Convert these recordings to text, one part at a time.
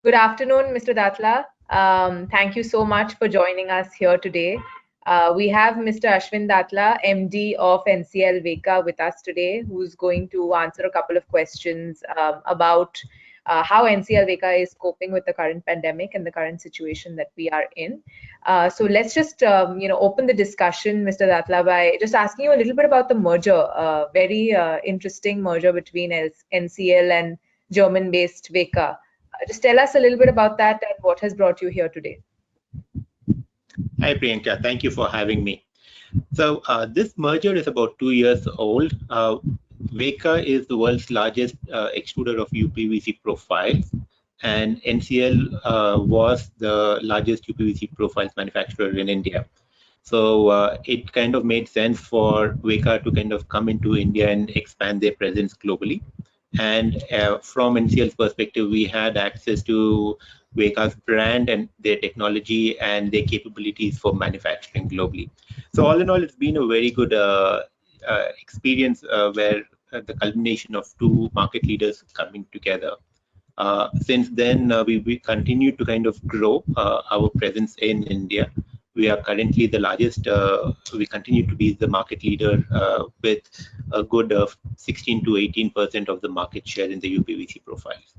Good afternoon, Mr. Datla. Thank you so much for joining us here today. We have Mr. Ashven Datla, MD of NCL Veka, with us today, who's going to answer a couple of questions about how NCL Veka is coping with the current pandemic and the current situation that we are in. So let's just open the discussion, Mr. Datla, by just asking you a little bit about the merger, very interesting merger between NCL and German-based Veka. Just tell us a little bit about that and what has brought you here today. Hi, Priyanka. Thank you for having me. So this merger is about 2 years old. Veka is the world's largest extruder of uPVC profiles, and NCL was the largest uPVC profiles manufacturer in India. So it kind of made sense for Veka to kind of come into India and expand their presence globally. And from NCL's perspective, we had access to Veka's brand and their technology and their capabilities for manufacturing globally. So all in all, it's been a very good experience where the culmination of two market leaders coming together. Since then, we continue to kind of grow our presence in India. We are currently the largest, we continue to be the market leader with a good 16 to 18% of the market share in the uPVC profiles.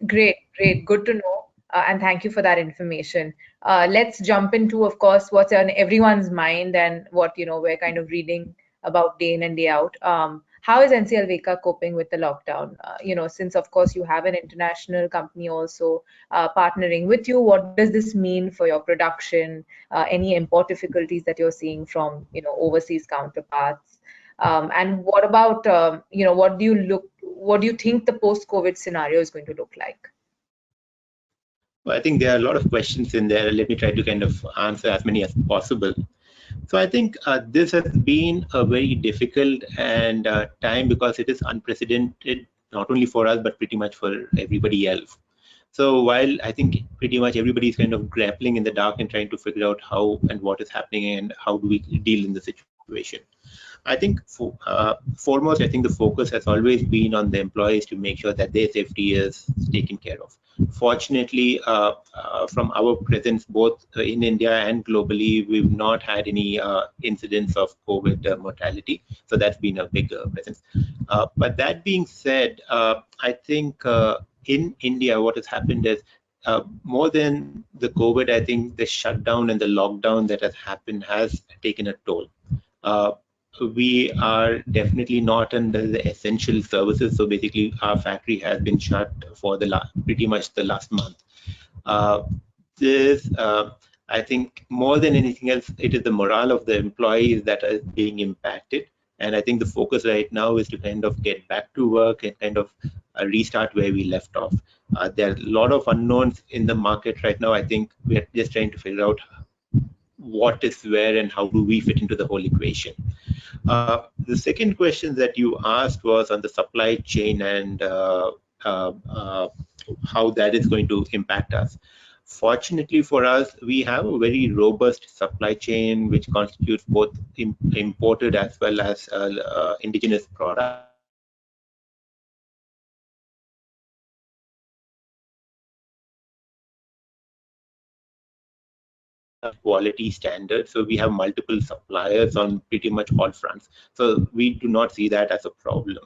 Great, good to know. And thank you for that information. Let's jump into, of course, what's on everyone's mind and what we're kind of reading about day in and day out. How is NCL Veka coping with the lockdown? Since of course you have an international company also partnering with you, what does this mean for your production? Any import difficulties that you're seeing from overseas counterparts? And what about what do you think the post-COVID scenario is going to look like? Well, I think there are a lot of questions in there. Let me try to kind of answer as many as possible. So I think this has been a very difficult and time because it is unprecedented, not only for us, but pretty much for everybody else. So while I think pretty much everybody is kind of grappling in the dark and trying to figure out how and what is happening and how do we deal in the situation. I think foremost, I think the focus has always been on the employees to make sure that their safety is taken care of. Fortunately, from our presence both in India and globally, we've not had any incidents of COVID mortality. So that's been a big presence. But that being said, I think in India, what has happened is more than the COVID, I think the shutdown and the lockdown that has happened has taken a toll. We are definitely not under the essential services. So basically, our factory has been shut for pretty much the last month. I think more than anything else, it is the morale of the employees that is being impacted. And I think the focus right now is to kind of get back to work and kind of restart where we left off. There are a lot of unknowns in the market right now. I think we're just trying to figure out what is where and how do we fit into the whole equation. The second question that you asked was on the supply chain and how that is going to impact us. Fortunately for us, we have a very robust supply chain which constitutes both imported as well as indigenous products. Quality standards. So we have multiple suppliers on pretty much all fronts. So we do not see that as a problem.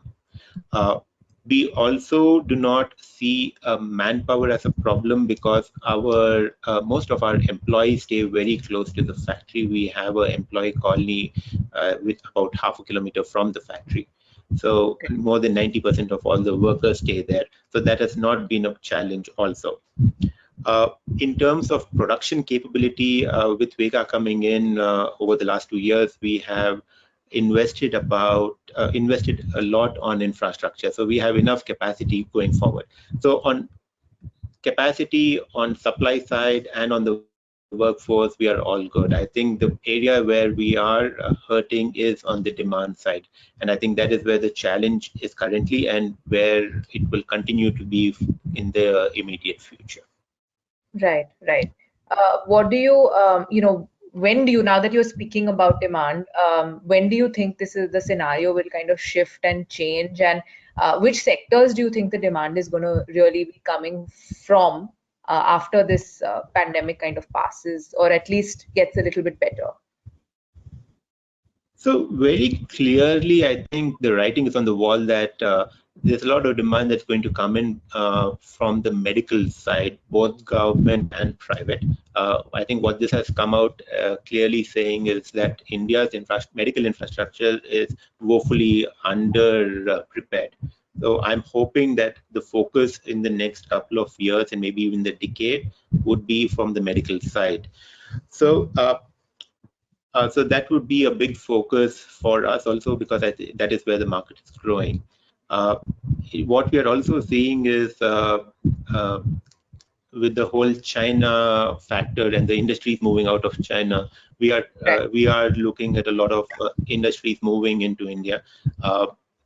We also do not see manpower as a problem because our most of our employees stay very close to the factory. We have an employee colony with about half a kilometer from the factory. So more than 90% of all the workers stay there. So that has not been a challenge also. In terms of production capability, with Veka coming in over the last 2 years, we have invested a lot on infrastructure. So we have enough capacity going forward. So on capacity, on supply side, and on the workforce, we are all good. I think the area where we are hurting is on the demand side. And I think that is where the challenge is currently and where it will continue to be in the immediate future. Right. What do you, when do you, now that you're speaking about demand, when do you think the scenario will kind of shift and change, and which sectors do you think the demand is going to really be coming from after this pandemic kind of passes, or at least gets a little bit better? So very clearly, I think the writing is on the wall that there's a lot of demand that's going to come in from the medical side, both government and private. I think what this has come out clearly saying is that India's medical infrastructure is woefully under prepared. So I'm hoping that the focus in the next couple of years and maybe even the decade would be from the medical side. So so that would be a big focus for us also, because I think that is where the market is growing. What we are also seeing is with the whole China factor and the industries moving out of China, we are looking at a lot of industries moving into India.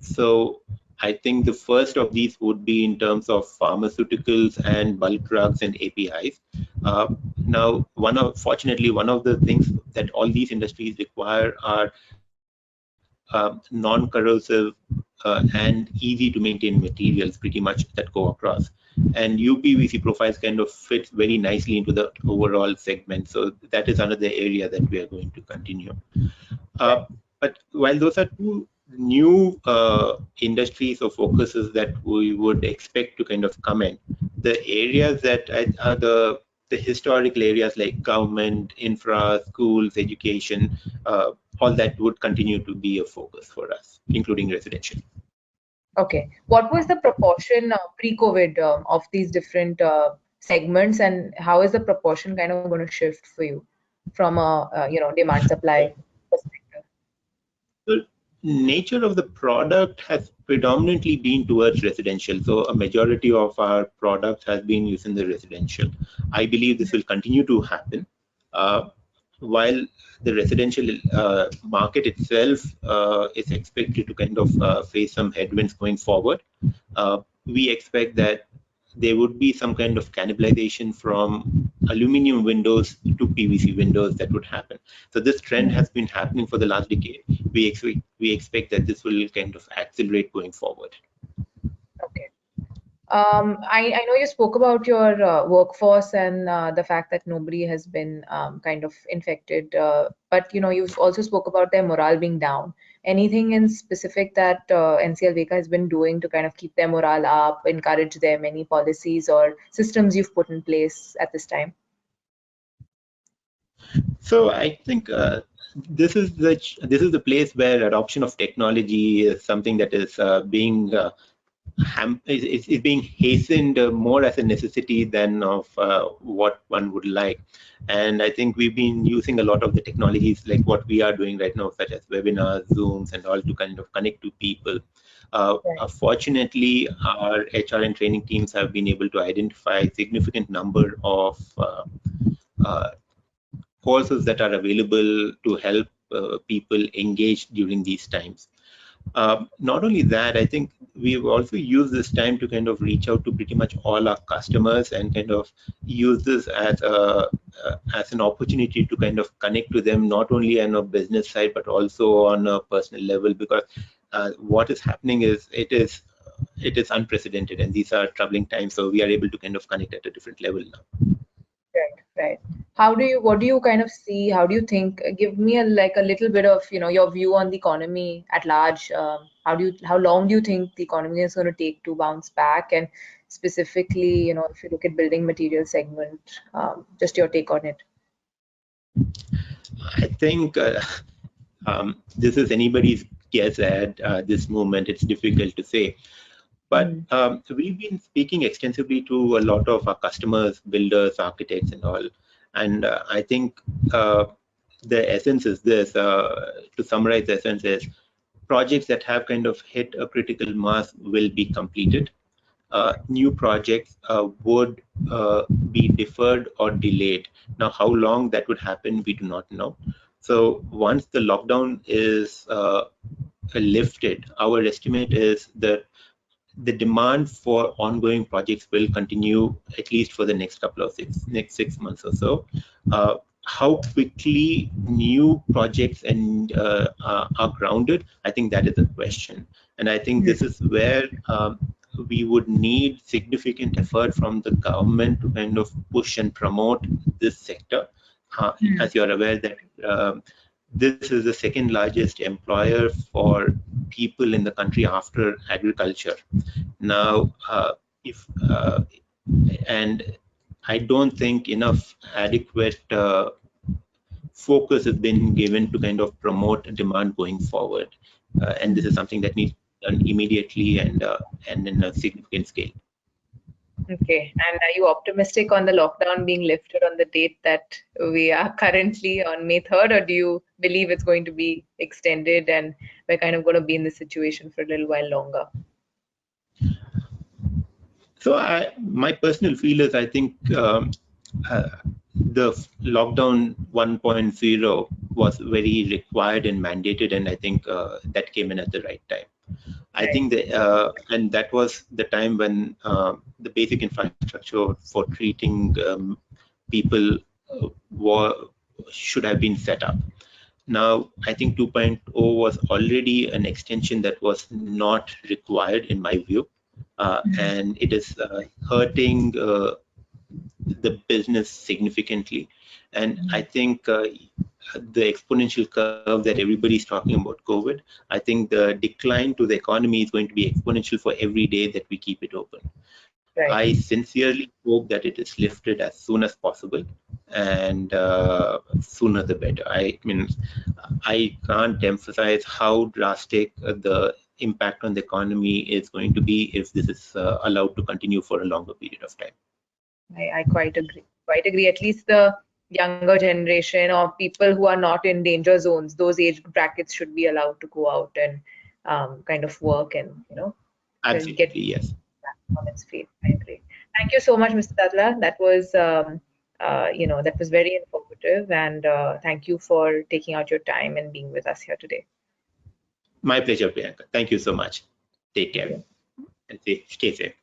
So I think the first of these would be in terms of pharmaceuticals and bulk drugs and APIs. Now, fortunately, one of the things that all these industries require are non-corrosive and easy to maintain materials, pretty much, that go across. And uPVC profiles kind of fits very nicely into the overall segment. So that is another area that we are going to continue. But while those are two new industries or focuses that we would expect to kind of come in, the areas that are the historical areas like government, infra, schools, education, all that would continue to be a focus for us, including residential. Okay. What was the proportion pre-COVID of these different segments, and how is the proportion kind of going to shift for you from a demand supply perspective? The nature of the product has predominantly been towards residential. So a majority of our product has been used in the residential. I believe this will continue to happen. While the residential market itself is expected to kind of face some headwinds going forward, we expect that there would be some kind of cannibalization from aluminum windows to PVC windows that would happen. So this trend has been happening for the last decade. We expect that this will kind of accelerate going forward. Okay. I know you spoke about your workforce and the fact that nobody has been kind of infected, but you've also spoke about their morale being down. Anything in specific that NCL Veka has been doing to kind of keep their morale up, encourage them? Any policies or systems you've put in place at this time? So I think this is the place where adoption of technology is something that is being being hastened more as a necessity than of what one would like. And I think we've been using a lot of the technologies like what we are doing right now, such as webinars, Zooms, and all, to kind of connect to people. Fortunately, our HR and training teams have been able to identify a significant number of courses that are available to help people engage during these times. Not only that, I think we've also used this time to kind of reach out to pretty much all our customers and kind of use this as an opportunity to kind of connect to them, not only on a business side but also on a personal level, because what is happening is it is unprecedented, and these are troubling times. So we are able to kind of connect at a different level now. Right. What do you kind of see? How do you think? Give me a little bit of your view on the economy at large. How long do you think the economy is going to take to bounce back? And specifically, if you look at building material segment, just your take on it. I think this is anybody's guess at this moment. It's difficult to say. But we've been speaking extensively to a lot of our customers, builders, architects, and all. And I think the essence is this, to summarize, the essence is projects that have kind of hit a critical mass will be completed. New projects would be deferred or delayed. Now, how long that would happen, we do not know. So once the lockdown is lifted, our estimate is that the demand for ongoing projects will continue at least for the next 6 months or so. how quickly new projects and are grounded, I think that is a question. And I think this is where we would need significant effort from the government to kind of push and promote this sector. As you're aware that this is the second largest employer for people in the country after agriculture. Now, and I don't think enough adequate focus has been given to kind of promote demand going forward, and this is something that needs to be done immediately and in a significant scale. Okay, and are you optimistic on the lockdown being lifted on the date that we are currently on May 3rd, or do you believe it's going to be extended and we're kind of going to be in this situation for a little while longer? So my personal feel is I think the lockdown 1.0 was very required and mandated, and I think that came in at the right time. I think that, and that was the time when the basic infrastructure for treating people should have been set up. Now, I think 2.0 was already an extension that was not required in my view, and it is hurting the business significantly. And I think the exponential curve that everybody's talking about COVID, I think the decline to the economy is going to be exponential for every day that we keep it open. Right. I sincerely hope that it is lifted as soon as possible, and sooner the better. I mean, I can't emphasize how drastic the impact on the economy is going to be if this is allowed to continue for a longer period of time. I quite agree. Quite agree. At least the younger generation or people who are not in danger zones, those age brackets should be allowed to go out and kind of work and, you know, absolutely, yes, on its feet. I agree. Thank you so much, Mr. Datla. That was, you know, that was very informative, and thank you for taking out your time and being with us here today. My pleasure, Priyanka. Thank you so much. Take care and stay safe.